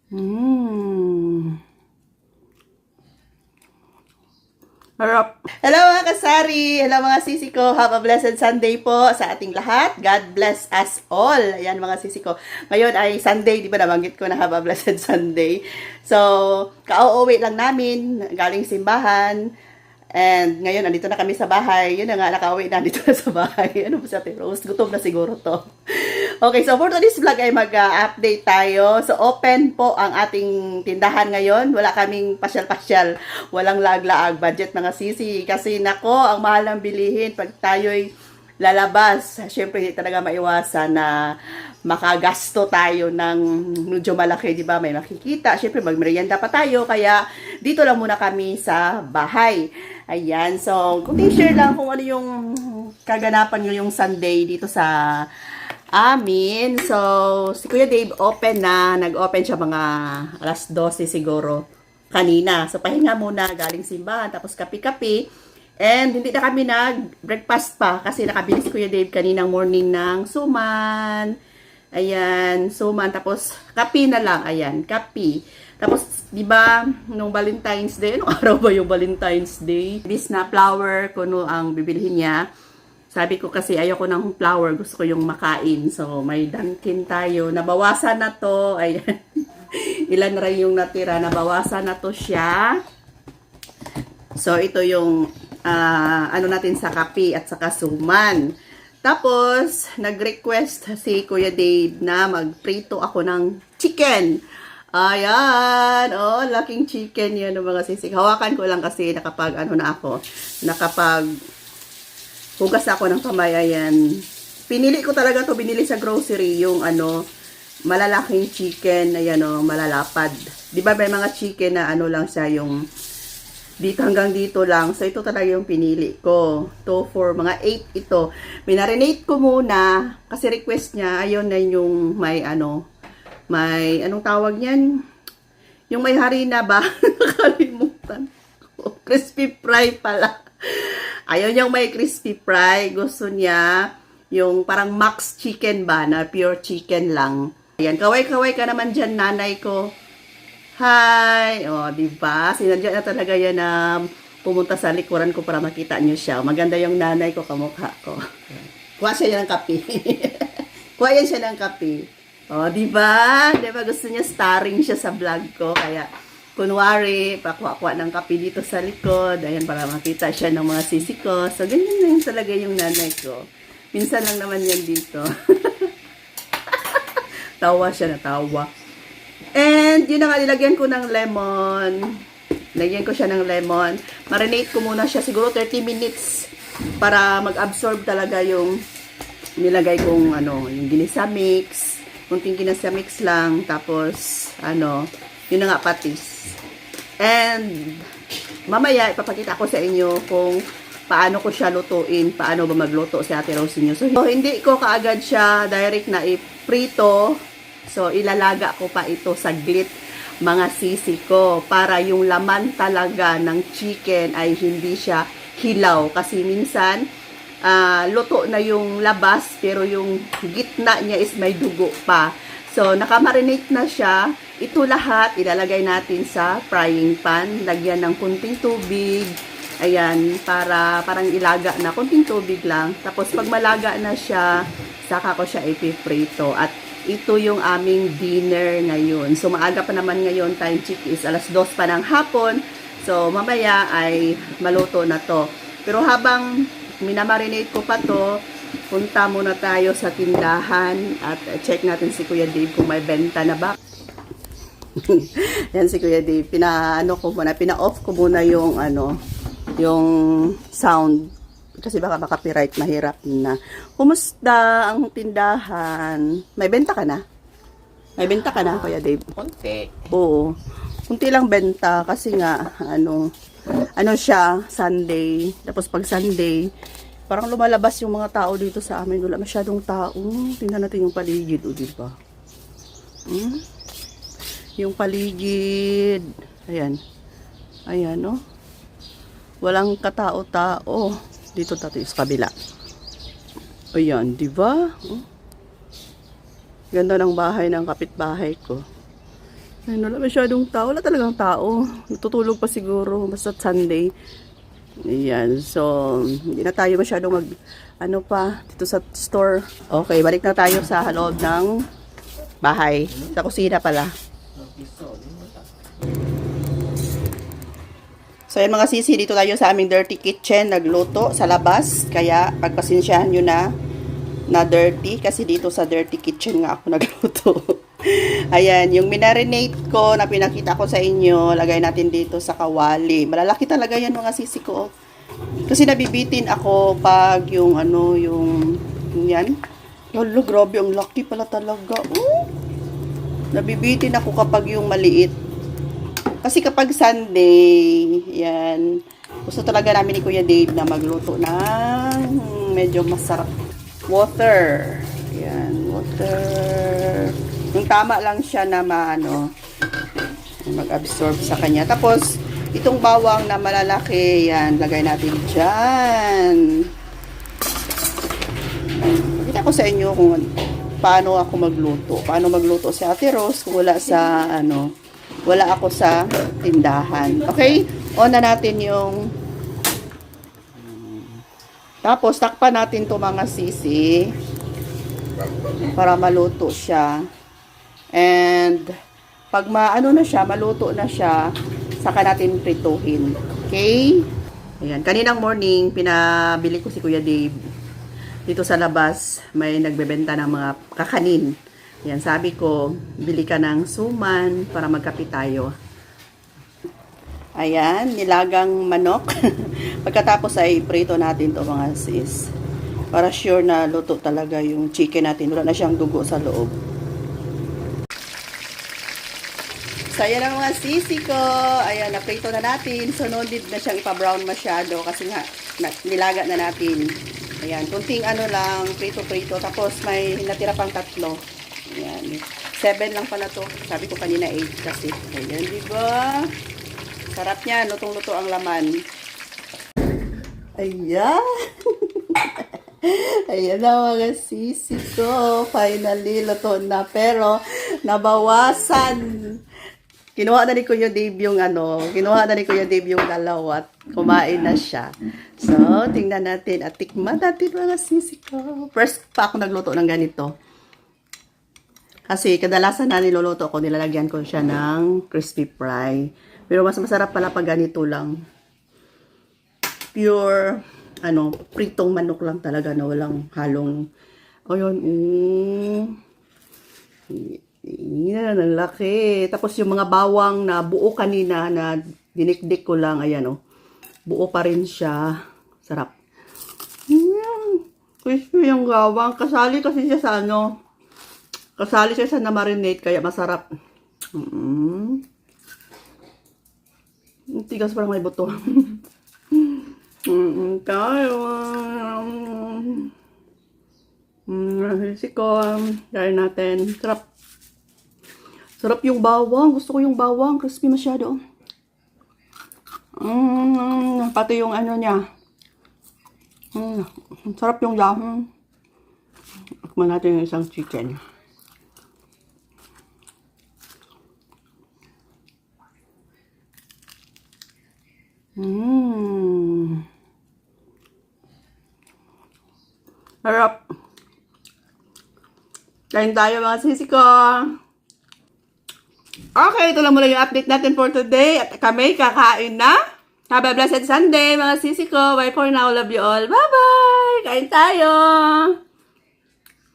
Mmm. Harap. Hello mga kasari! Hello mga sisi ko! Have a blessed Sunday po sa ating lahat. God bless us all. Ayan mga sisi ko. Ngayon ay Sunday, di ba nabanggit ko na have a blessed Sunday. So, kauuwi lang namin, galing simbahan. And ngayon, andito na kami sa bahay. Yun na nga, nakauwi na dito na sa bahay. Ano ba sa Ate Rose? Gutom na siguro to. Okay, so for today's vlog ay mag-update tayo. So, open po ang ating tindahan ngayon. Wala kaming pasyal-pasyal. Walang lag-laag budget mga sisi. Kasi nako, ang mahal ng bilihin pag tayo'y lalabas. Siyempre, hindi talaga maiwasan na makagasto tayo ng medyo malaki, di ba? May makikita. Siyempre, magmerienda pa tayo. Kaya, dito lang muna kami sa bahay. Ayan. So, kung share lang kung ano yung kaganapan nyo yung Sunday dito sa amin. So, si Kuya Dave open na. Nag-open siya mga alas 12 siguro kanina. So, pahinga muna galing simbahan. Tapos, kapi-kapi. And, hindi na kami nag-breakfast pa. Kasi nakabili si Kuya Dave kaninang morning ng suman. Ayan, suman. Tapos, kapi na lang. Ayan, kapi. Tapos, di ba, nung Valentine's Day, anong araw ba yung Valentine's Day? This na flower, kuno ang bibilhin niya. Sabi ko kasi ayoko ng flower, gusto ko yung makain. So, may Dunkin tayo. Nabawasan na to. Ayan. Ilan rin yung natira. Nabawasan na to siya. So, ito yung ano natin sa kape at saka suman. Tapos, nag-request si Kuya Dave na magprito ako ng chicken. Ayan. Oh, laking chicken yan mga sisig. Hawakan ko lang kasi nakapag hugas ako ng kamay, ayan. Pinili ko talaga to, binili sa grocery, yung malalaking chicken, ayan malalapad. Di ba may mga chicken na lang siya, yung dito hanggang dito lang. So, ito talaga yung pinili ko. To for mga 8 ito. Minarinate ko muna, kasi request niya, ayun na yung may anong tawag niyan? Yung may harina ba? Nakalimutan ko. Crispy fry pala. Ayaw niyang may crispy fry. Gusto niya yung parang max chicken ba, na pure chicken lang. Ayan, kaway-kaway ka naman dyan, nanay ko. Hi! O, diba? Sinadya na talaga yan na pumunta sa likuran ko para makita niyo siya. Maganda yung nanay ko, kamukha ko. Kuha siya ng kape. Kuha yan siya ng kape. O, diba? Diba gusto niya starring siya sa vlog ko. Kaya, kunwari, pakuha-kuha ng kape dito sa likod. Ayan, para makita siya ng mga sisi ko. So, ganyan na yun talaga yung nanay ko. Minsan lang naman yan dito. Tawa siya na tawa. And, yun na nga, nilagyan ko ng lemon. Lagyan ko siya ng lemon. Marinate ko muna siya siguro 30 minutes para mag-absorb talaga yung nilagay kong yung ginisa mix. Kunting ginisa mix lang. Tapos, yun na nga, patis. And, mamaya, ipapakita ko sa inyo kung paano ko siya lutuin, paano ba magluto si Ate Rose niyo. So, hindi ko kaagad siya direct na iprito. So, ilalaga ko pa ito saglit, mga sisi ko, para yung laman talaga ng chicken ay hindi siya hilaw. Kasi minsan, luto na yung labas, pero yung gitna niya is may dugo pa. So, nakamarinate na siya. Ito lahat, ilalagay natin sa frying pan. Lagyan ng kunting tubig. Ayan, parang ilaga na. Kunting tubig lang. Tapos, pag malaga na siya, saka ko siya ipiprito. At ito yung aming dinner ngayon. So, maaga pa naman ngayon. Time check is alas 2 pa ng hapon. So, mamaya ay maluto na to. Pero habang minamarinate ko pa to, punta muna tayo sa tindahan at check natin si Kuya Dave kung may benta na ba. Yan si Kuya Dave. Pina-off ko muna yung yung sound. Kasi baka copyright, mahirap na. Kumusta ang tindahan? May benta ka na? May benta ka na, Kuya Dave? Konti. Oo. Kunti lang benta kasi nga, siya, Sunday. Tapos pag Sunday, parang lumalabas yung mga tao dito sa amin. Wala masyadong tao. Tingnan natin yung paligid, o diba? Yung paligid. Ayan. Ayan, no? Walang katao-tao. Dito tayo sa kabila. Ayan, diba? Ganda ng bahay ng kapitbahay ko. Ayun, wala masyadong tao. Wala talagang tao. Natutulog pa siguro. Basta Sunday. Ayan. So, hindi na tayo masyadong ano pa, dito sa store. Okay, balik na tayo sa loob ng bahay. Sa kusina pala. So, yan mga sisi, dito tayo sa aming dirty kitchen. Nagluto sa labas. Kaya, pagpasensyahan nyo na dirty. Kasi dito sa dirty kitchen nga ako nagluto. Ayan, yung minarinate ko na pinakita ko sa inyo, lagay natin dito sa kawali. Malalaki talaga yan mga sisi ko. Kasi nabibitin ako pag yung yan. Lalo, grabe, ang laki pala talaga. Nabibitin ako kapag yung maliit. Kasi kapag Sunday, yan, gusto talaga namin ni Kuya Dave na magluto ng medyo masarap. Water. Yan, water. Yung tama lang siya na mag-absorb sa kanya. Tapos, itong bawang na malalaki, yan, lagay natin dyan. Pakita ko sa inyo kung paano ako magluto. Paano magluto si Ate Rose kung wala sa, wala ako sa tindahan. Okay? On na natin yung tapos, takpan natin to mga sisi para maluto siya. And, pag maluto na siya, saka natin prituhin. Okay? Ayan. Kaninang morning, pinabili ko si Kuya Dave. Dito sa labas, may nagbebenta ng mga kakanin. Ayan, sabi ko, bili ka ng suman para magkape tayo. Ayan, nilagang manok. Pagkatapos ay prito natin to mga sis. Para sure na luto talaga yung chicken natin. Wala na siyang dugo sa loob. So, ayan ang mga sisi ko. Ayan, na-prito na natin. So, no need na siyang ipa-brown masyado kasi nga, nilaga na natin. Ayan, kunting lang, prito-prito. Tapos, may natira pang 3. Ayan, 7 lang pala to. Sabi ko kanina 8 kasi. Ayan, diba? Sarap niya, lutong-luto ang laman. Ayan. Ayan na mga sisi ko. Finally, luto na. Pero, nabawasan. Kinuha na ni Kuya Dave yung dalawa at kumain na siya. So, tingnan natin at tikman natin mga sisi ko. First pa ako nagluto ng ganito. Kasi kadalasan na niluluto ko, nilalagyan ko siya ng crispy fry. Pero mas masarap pala pag ganito lang. Pure, pritong manok lang talaga na walang halong, yan, ang laki. Tapos yung mga bawang na buo kanina na dinikdik ko lang, ayan buo pa rin siya. Sarap. Crispy yung bawang. Kasali kasi siya sa kasali siya sa na-marinate, kaya masarap. Tigas parang may buto. Tayo. Siko. Dahil natin. Sarap. Sarap yung bawang. Gusto ko yung bawang. Crispy masyado. Pati yung niya. Sarap yung lahong. Akman natin yung isang chicken. Harap. Kain tayo mga sisi ko. Okay, ito lang muna yung update natin for today. At kami kakain na. Have a blessed Sunday mga sisi ko. Bye for now. Love you all. Bye-bye. Kain tayo.